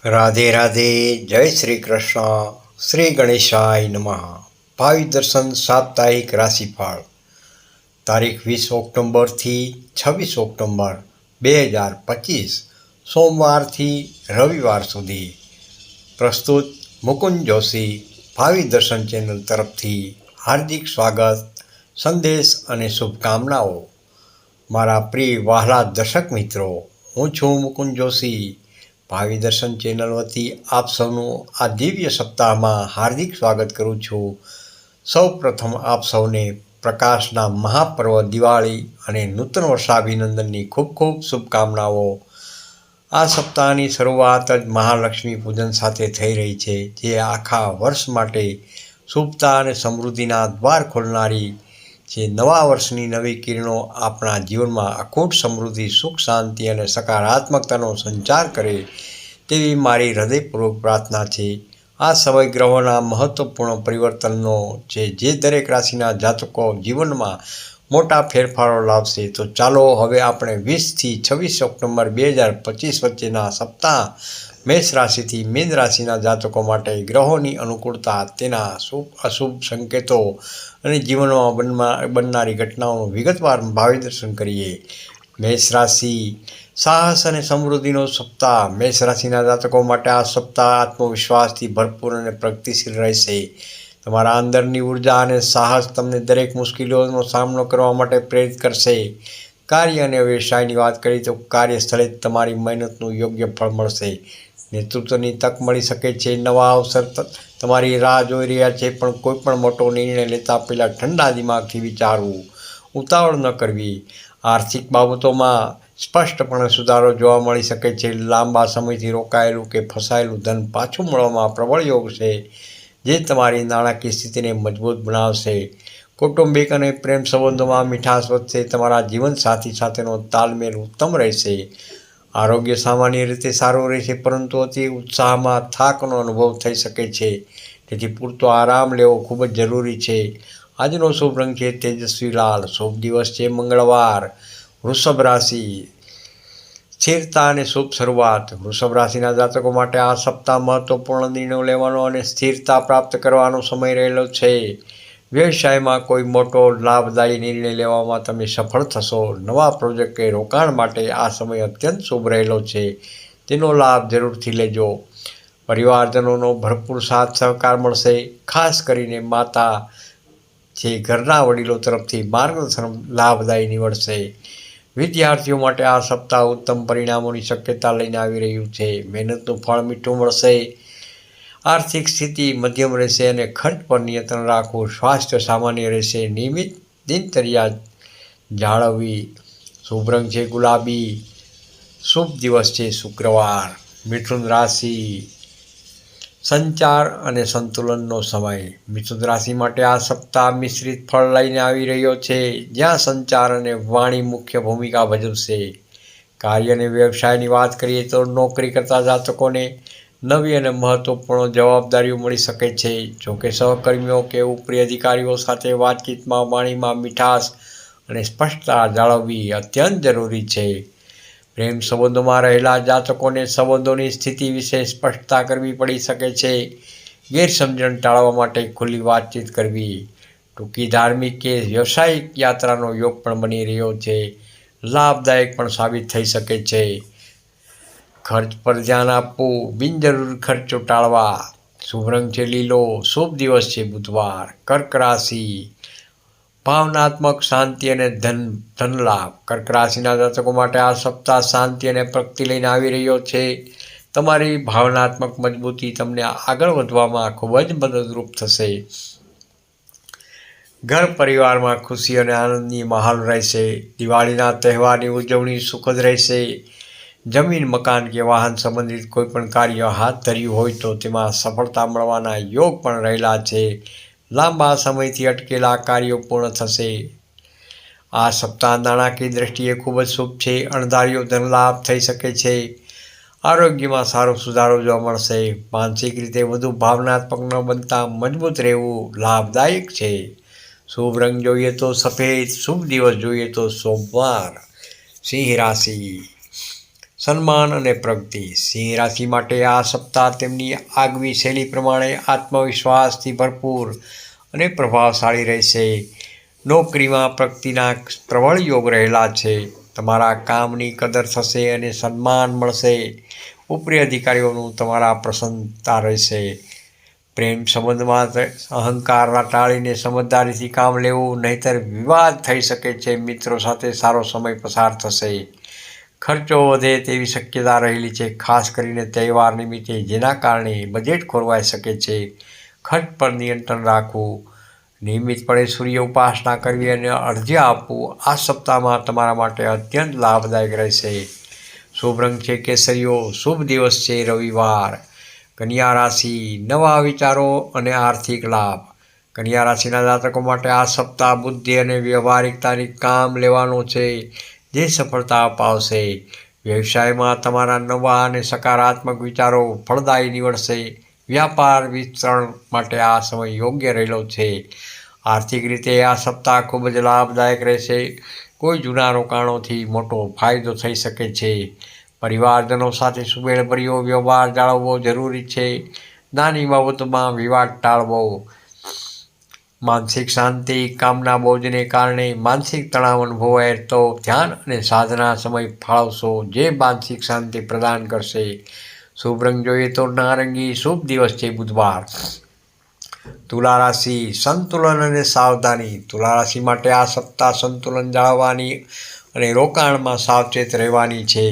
રાધે રાધે. જય શ્રી કૃષ્ણ. શ્રી ગણેશાય નમઃ. ભાવિ દર્શન સાપ્તાહિક રાશિફળ તારીખ 20 ઓક્ટોબરથી 26 ઓક્ટોબર 2025 સોમવારથી રવિવાર સુધી. પ્રસ્તુત મુકુંદ જોશી. ભાવિ દર્શન ચેનલ તરફથી હાર્દિક સ્વાગત, સંદેશ અને શુભકામનાઓ. મારા પ્રિય વહાલા દર્શક મિત્રો, હું છું મુકુંદ જોશી. ભાવિ દર્શન ચેનલ વતી આપ સૌનું આ દિવ્ય સપ્તાહમાં હાર્દિક સ્વાગત કરું છું. સૌ પ્રથમ આપ સૌને પ્રકાશના મહાપર્વ દિવાળી અને નૂતન વર્ષાભિનંદનની ખૂબ ખૂબ શુભકામનાઓ. આ સપ્તાહની શરૂઆત જ મહાલક્ષ્મી પૂજન સાથે થઈ રહી છે, જે આખા વર્ષ માટે શુભતા અને સમૃદ્ધિના દ્વાર ખોલનારી છે. નવા વર્ષની નવી કિરણો આપણા જીવનમાં અખૂટ સમૃદ્ધિ, સુખ, શાંતિ અને સકારાત્મકતાનો સંચાર કરે તેવી મારી હૃદયપૂર્વક પ્રાર્થના છે. આ સમય ગ્રહોના મહત્વપૂર્ણ પરિવર્તનનો છે, જે દરેક રાશિના જાતકો જીવનમાં મોટા ફેરફારો લાવશે. તો ચાલો હવે આપણે 20થી 26 ઓક્ટોબર 2025 વચ્ચેના સપ્તાહ મેષ રાશિથી મીન રાશિના જાતકો માટે ગ્રહોની અનુકૂળતા, તેના શુભ અશુભ સંકેતો અને જીવનમાં બનનારી ઘટનાઓનું વિગતવાર ભાવિ દર્શન કરીએ. મેષ રાશિ, સાહસ અને સમૃદ્ધિનો સપ્તાહ. મેષ રાશિના જાતકો માટે આ સપ્તાહ આત્મવિશ્વાસથી ભરપૂર અને પ્રગતિશીલ રહેશે. તમારા અંદરની ઉર્જા અને સાહસ તમને દરેક મુશ્કેલીઓનો સામનો કરવા માટે પ્રેરિત કરશે. કાર્ય અને વ્યવસાયની વાત કરીએ તો કાર્યસ્થળે તમારી મહેનતનું યોગ્ય ફળ મળશે. નેતૃત્વની તક મળી શકે છે. નવા અવસર તમારી રાહ જોઈ રહ્યા છે, પણ કોઈ પણ મોટો નિર્ણય લેતા પહેલાં ઠંડા દિમાગથી વિચારવું, ઉતાવળ ન કરવી. આર્થિક બાબતોમાં સ્પષ્ટપણે સુધારો જોવા મળી શકે છે. લાંબા સમયથી રોકાયેલું કે ફસાયેલું ધન પાછું મળવામાં પ્રબળ યોગ છે, જે તમારી નાણાકીય સ્થિતિને મજબૂત બનાવશે. કૌટુંબિક અને પ્રેમ સંબંધોમાં મીઠાશ વધશે. તમારા જીવનસાથી સાથેનો તાલમેલ ઉત્તમ રહેશે. આરોગ્ય સામાન્ય રીતે સારું રહેશે, પરંતુ અતિ ઉત્સાહમાં થાકનો અનુભવ થઈ શકે છે, તેથી પૂરતો આરામ લેવો ખૂબ જ જરૂરી છે. આજનો શુભ રંગ છે તેજસ્વી લાલ. શુભ દિવસ છે મંગળવાર. વૃષભ રાશિ, સ્થિરતા અને શુભ શરૂઆત. વૃષભ રાશિના જાતકો માટે આ સપ્તાહ મહત્વપૂર્ણ નિર્ણયો લેવાનો અને સ્થિરતા પ્રાપ્ત કરવાનો સમય રહેલો છે. વ્યવસાયમાં કોઈ મોટો લાભદાયી નિર્ણય લેવામાં તમે સફળ થશો. નવા પ્રોજેક્ટ કે રોકાણ માટે આ સમય અત્યંત શુભ રહેલો છે, તેનો લાભ જરૂરથી લેજો. પરિવારજનોનો ભરપૂર સાથ સહકાર મળશે. ખાસ કરીને માતા છે ઘરના વડીલો તરફથી માર્ગદર્શન લાભદાયી નીવડશે. વિદ્યાર્થીઓ માટે આ સપ્તાહ ઉત્તમ પરિણામોની શક્યતા લઈને આવી રહ્યું છે. મહેનતનું ફળ મીઠું મળશે. આર્થિક સ્થિતિ મધ્યમ રહેશે અને ખર્ચ પર નિયંત્રણ રાખવું. સ્વાસ્થ્ય સામાન્ય રહેશે. નિયમિત દિનચર્યા જાળવવી. શુભ રંગ છે ગુલાબી. શુભ દિવસ છે શુક્રવાર. મિથુન રાશિ, સંચાર અને સંતુલનનો સમય. મિથુન રાશિ માટે આ સપ્તાહ મિશ્રિત ફળ લઈને આવી રહ્યો છે, જ્યાં સંચાર અને વાણી મુખ્ય ભૂમિકા ભજવશે. કાર્ય અને વ્યવસાયની વાત કરીએ તો નોકરી કરતા જાતકોને નવી અને મહત્વપૂર્ણ જવાબદારીઓ મળી શકે છે. જોકે સહકર્મીઓ કે ઉપરી અધિકારીઓ સાથે વાતચીતમાં વાણીમાં મીઠાશ અને સ્પષ્ટતા જાળવવી અત્યંત જરૂરી છે. પ્રેમ સંબંધોમાં રહેલા જાતકોને સંબંધોની સ્થિતિ વિશે સ્પષ્ટતા કરવી પડી શકે છે. ગેરસમજણ ટાળવા માટે ખુલ્લી વાતચીત કરવી. ટૂંકી ધાર્મિક કે વ્યવસાયિક યાત્રાનો યોગ પણ બની રહ્યો છે, લાભદાયક પણ સાબિત થઈ શકે છે. ખર્ચ પર ધ્યાન આપવું. બિનજરૂરી ખર્ચો ટાળવા. શુભ રંગ છે લીલો. શુભ દિવસ છે બુધવાર. કર્ક રાશિ, ભાવનાત્મક શાંતિ અને ધન લાભ. કર્ક રાશિના જાતકો માટે આ સપ્તાહ શાંતિ અને પ્રગતિ લઈને આવી રહ્યો છે. તમારી ભાવનાત્મક મજબૂતી તમને આગળ વધવામાં ખૂબ જ મદદરૂપ થશે. ઘર પરિવારમાં ખુશી અને આનંદની માહોલ રહેશે. દિવાળીના તહેવારની ઉજવણી સુખદ રહેશે. જમીન, મકાન કે વાહન સંબંધિત કોઈપણ કાર્ય હાથ ધર્યું હોય તો તેમાં સફળતા મળવાના યોગ પણ રહેલા છે. લાંબા સમયથી અટકેલા કાર્યો પૂર્ણ થશે. આ સપ્તાહ નાણાકીય દ્રષ્ટિએ ખૂબ જ શુભ છે. અણધાર્યો ધન લાભ થઈ શકે છે. આરોગ્યમાં સારો સુધારો જોવા મળશે. માનસિક રીતે વધુ ભાવનાત્મક ન બનતા મજબૂત રહેવું લાભદાયક છે. શુભ રંગ જોઈએ તો સફેદ. શુભ દિવસ જોઈએ તો સોમવાર. સિંહ રાશિ, સન્માન અને પ્રગતિ. સિંહ રાશિ માટે આ સપ્તાહ તેમની આગવી શૈલી પ્રમાણે આત્મવિશ્વાસથી ભરપૂર અને પ્રભાવશાળી રહેશે. નોકરીમાં પ્રગતિના પ્રબળ યોગ રહેલા છે. તમારા કામની કદર થશે અને સન્માન મળશે. ઉપરી અધિકારીઓનું તમારા પ્રસન્નતા રહેશે. પ્રેમ સંબંધમાં અહંકાર ટાળીને સમજદારીથી કામ લેવું, નહીંતર વિવાદ થઈ શકે છે. મિત્રો સાથે સારો સમય પસાર થશે. ખર્ચો વધે તેવી શક્યતા રહેલી છે, ખાસ કરીને તહેવાર નિમિત્તે, જેના કારણે બજેટ ખોરવાઈ શકે છે. ખર્ચ પર નિયંત્રણ રાખવું, નિયમિતપણે સૂર્ય ઉપાસના કરવી અને અર્ઘ્ય આપવું આ સપ્તાહમાં તમારા માટે અત્યંત લાભદાયક રહેશે. શુભ રંગ છે કેસરીયો. શુભ દિવસ છે રવિવાર. કન્યા રાશિ. નવા વિચારો અને આર્થિક લાભ. કન્યા રાશિના જાતકો માટે આ સપ્તાહ બુદ્ધિ અને વ્યવહારિકતાની કામ લેવાનો છે, જે સફળતા અપાવશે. વ્યવસાયમાં તમારા નવા અને સકારાત્મક વિચારો ફળદાયી નીવડશે. વ્યાપાર વિસ્તરણ માટે આ સમય યોગ્ય રહેલો છે. આર્થિક રીતે આ સપ્તાહ ખૂબ જ લાભદાયક રહેશે. કોઈ જૂના રોકાણોથી મોટો ફાયદો થઈ શકે છે. પરિવારજનો સાથે સુમેળભર્યો વ્યવહાર જાળવવો જરૂરી છે. નાની બાબતોમાં વિવાદ ટાળવો. માનસિક શાંતિ. કામના બોજને કારણે માનસિક તણાવ અનુભવાય તો ધ્યાન અને સાધના સમય ફાળવશો, જે માનસિક શાંતિ પ્રદાન કરશે. શુભ રંગ જોઈએ તો નારંગી. શુભ દિવસ છે બુધવાર. તુલા રાશિ. સંતુલન અને સાવધાની. તુલા રાશિ માટે આ સપ્તાહ સંતુલન જાળવવાની અને રોકાણમાં સાવચેત રહેવાની છે.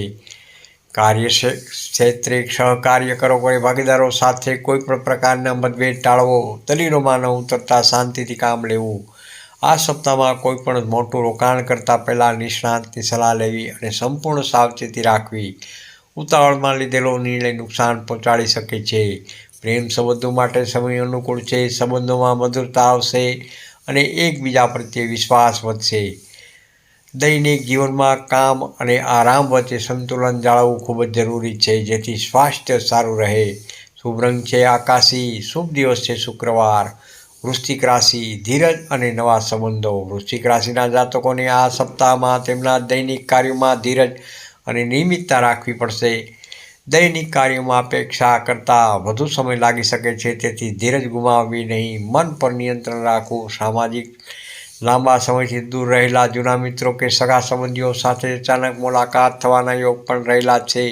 કાર્યક્ષેત્રે સહકાર્યકરો કે ભાગીદારો સાથે કોઈ પણ પ્રકારના મતભેદ ટાળવો. દલીલોમાં ન ઉતરતા શાંતિથી કામ લેવું. આ સપ્તાહમાં કોઈ પણ મોટું રોકાણ કરતાં પહેલાં નિષ્ણાતની સલાહ લેવી અને સંપૂર્ણ સાવચેતી રાખવી. ઉતાવળમાં લીધેલો નિર્ણય નુકસાન પહોંચાડી શકે છે. પ્રેમ સંબંધો માટે સમય અનુકૂળ છે. સંબંધોમાં મધુરતા આવશે અને એકબીજા પ્રત્યે વિશ્વાસ વધશે. દૈનિક જીવનમાં કામ અને આરામ વચ્ચે સંતુલન જાળવવું ખૂબ જ જરૂરી છે, જેથી સ્વાસ્થ્ય સારું રહે. શુભ રંગ છે આકાશી. શુભ દિવસ છે શુક્રવાર. વૃશ્ચિક રાશિ. ધીરજ અને નવા સંબંધો. વૃશ્ચિક રાશિના જાતકોને આ સપ્તાહમાં તેમના દૈનિક કાર્યોમાં ધીરજ અને નિયમિતતા રાખવી પડશે. દૈનિક કાર્યોમાં અપેક્ષા કરતાં વધુ સમય લાગી શકે છે, તેથી ધીરજ ગુમાવવી નહીં. મન પર નિયંત્રણ રાખવું. સામાજિક. લાંબા સમયથી દૂર રહેલા જૂના મિત્રો કે સગા સંબંધીઓ સાથે અચાનક મુલાકાત થવાના યોગ પણ રહેલા છે,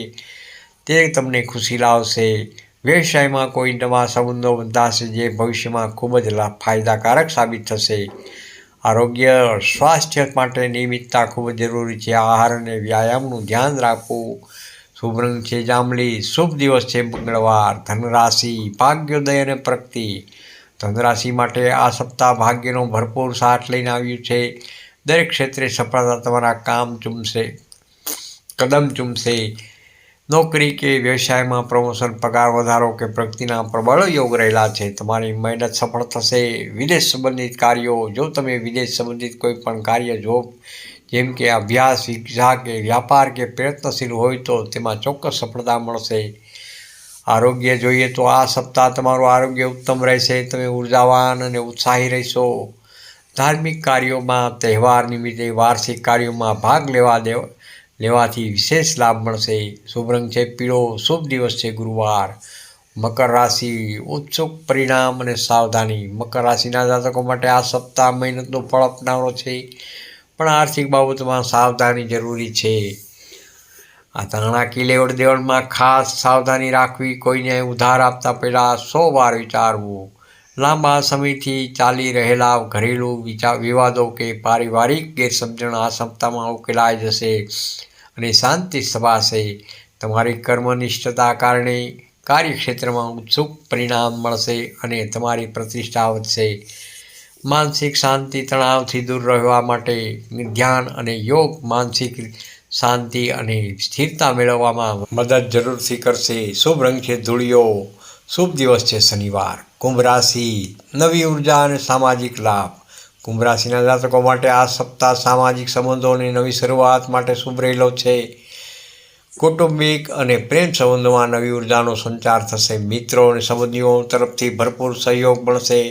તે તમને ખુશી લાવશે. વ્યવસાયમાં કોઈ નવા સંબંધો બંધાશે, જે ભવિષ્યમાં ખૂબ જ ફાયદાકારક સાબિત થશે. આરોગ્ય. સ્વાસ્થ્ય માટે નિયમિતતા ખૂબ જ જરૂરી છે. આહાર અને વ્યાયામનું ધ્યાન રાખવું. શુભ રંગ છે જાંબલી. શુભ દિવસ છે મંગળવાર. ધનરાશિ. ભાગ્યોદય અને પ્રગતિ. ધનરાશિ માટે આ સપ્તાહ ભાગ્યનો ભરપૂર સાથ લઈને આવ્યું છે. દરેક ક્ષેત્રે સફળતા તમારા કદમ ચૂમશે. નોકરી કે વ્યવસાયમાં પ્રમોશન, પગાર વધારો કે પ્રગતિના પ્રબળ યોગ રહેલા છે. તમારી મહેનત સફળ થશે. વિદેશ સંબંધિત કાર્યો. જો તમે વિદેશ સંબંધિત કોઈ પણ કાર્ય, જોબ, જેમ કે અભ્યાસ, વિઝા કે વ્યાપાર કે પ્રયત્નશીલ હોય તો તેમાં ચોક્કસ સફળતા મળશે. આરોગ્ય જોઈએ તો આ સપ્તાહ તમારું આરોગ્ય ઉત્તમ રહેશે. તમે ઉર્જાવાન અને ઉત્સાહી રહેશો. ધાર્મિક કાર્યોમાં, તહેવાર નિમિત્તે, વાર્ષિક કાર્યોમાં ભાગ લેવાથી વિશેષ લાભ મળશે. શુભ રંગ છે પીળો. શુભ દિવસ છે ગુરુવાર. મકર રાશિ. ઉત્સુક પરિણામ અને સાવધાની. મકર રાશિના જાતકો માટે આ સપ્તાહ મહેનતનું ફળ આપનારો છે, પણ આર્થિક બાબતોમાં સાવધાની જરૂરી છે. આ નાણાકીય લેવડ દેવડમાં ખાસ સાવધાની રાખવી. કોઈને ઉધાર આપતા પહેલાં 100 વાર વિચારવું. લાંબા સમયથી ચાલી રહેલા ઘરેલું વિવાદો કે પારિવારિક ગેરસમજણ આ સપ્તાહમાં ઉકેલાઈ જશે અને શાંતિ સ્થપાશે. તમારી કર્મનિષ્ઠતા કારણે કાર્યક્ષેત્રમાં ઉત્સુક પરિણામ મળશે અને તમારી પ્રતિષ્ઠા વધશે. માનસિક શાંતિ. તણાવથી દૂર રહેવા માટે ધ્યાન અને યોગ માનસિક શાંતિ અને સ્થિરતા મેળવવામાં મદદ જરૂરથી કરશે. શુભ રંગ છે ધૂળિયો. શુભ દિવસ છે શનિવાર. કુંભ રાશિ. નવી ઉર્જા અને સામાજિક લાભ. કુંભ રાશિના જાતકો માટે આ સપ્તાહ સામાજિક સંબંધો અને નવી શરૂઆત માટે શુભ રહેલો છે. કૌટુંબિક અને પ્રેમ સંબંધોમાં નવી ઉર્જાનો સંચાર થશે. મિત્રો અને સંબંધીઓ તરફથી ભરપૂર સહયોગ મળશે.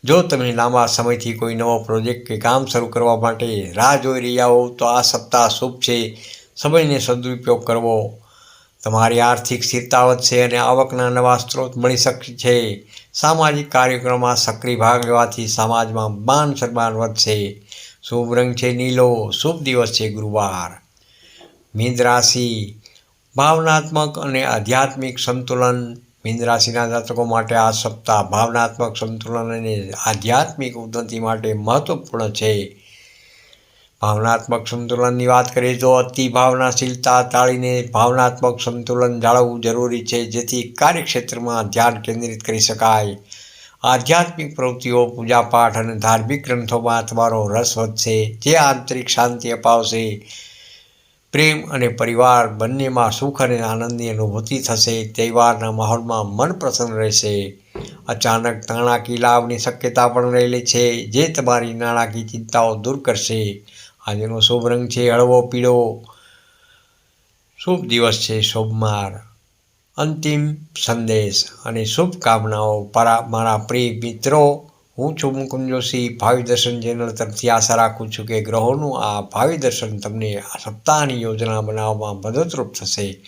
જો તમે લાંબા સમયથી કોઈ નવો પ્રોજેક્ટ કે કામ શરૂ કરવા માટે રાહ જોઈ રહ્યા હો તો આ સપ્તાહ શુભ છે. સમયને સદુપયોગ કરવો. તમારી આર્થિક સ્થિરતા વધશે અને આવકના નવા સ્ત્રોત મળી શકે છે. સામાજિક કાર્યક્રમમાં સક્રિય ભાગ લેવાથી સમાજમાં માન સન્માન વધશે. શુભ રંગ છે નીલો. શુભ દિવસ છે ગુરુવાર. મીન રાશિ. ભાવનાત્મક અને આધ્યાત્મિક સંતુલન. મીન રાશિના જાતકો માટે આ સપ્તાહ ભાવનાત્મક સંતુલન અને આધ્યાત્મિક ઉન્નતિ માટે મહત્વપૂર્ણ છે. ભાવનાત્મક સંતુલનની વાત કરીએ તો અતિ ભાવનાશીલતા ટાળીને ભાવનાત્મક સંતુલન જાળવવું જરૂરી છે, જેથી કાર્યક્ષેત્રમાં ધ્યાન કેન્દ્રિત કરી શકાય. આધ્યાત્મિક પ્રવૃત્તિઓ, પૂજાપાઠ અને ધાર્મિક ગ્રંથોમાં તમારો રસ વધશે, જે આંતરિક શાંતિ અપાવશે. પ્રેમ અને પરિવાર બંનેમાં સુખ અને આનંદની અનુભૂતિ થશે. તહેવારના માહોલમાં મન પ્રસન્ન રહેશે. અચાનક નાણાકીય લાભની શક્યતા પણ રહેલી છે, જે તમારી નાણાકીય ચિંતાઓ દૂર કરશે. આજનો શુભ રંગ છે હળવો પીળો. શુભ દિવસ છે સોમવાર. અંતિમ સંદેશ અને શુભકામનાઓ મારા પ્રિય મિત્રો. હું છું મુકુંદ જોશી, ભાવિ દર્શન ચેનલ તરફથી. આશા રાખું છું કે ગ્રહોનું આ ભાવિ દર્શન તમને આ સપ્તાહની યોજના બનાવવામાં મદદરૂપ થશે.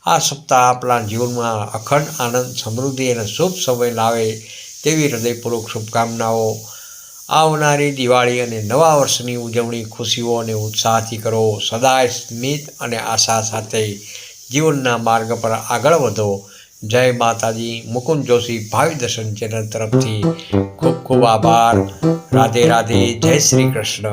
આ સપ્તાહ આપણા જીવનમાં અખંડ આનંદ, સમૃદ્ધિ અને શુભ સમય લાવે તેવી હૃદયપૂર્વક શુભકામનાઓ. આવનારી દિવાળી અને નવા વર્ષની ઉજવણી ખુશીઓ અને ઉત્સાહથી કરો. સદાય સ્મિત અને આશા સાથે જીવનના માર્ગ પર આગળ વધો. જય માતાજી. મુકુંદ જોશી, ભાવિ દર્શન ચેનલ તરફથી ખૂબ ખૂબ આભાર. રાધે રાધે. જય શ્રી કૃષ્ણ.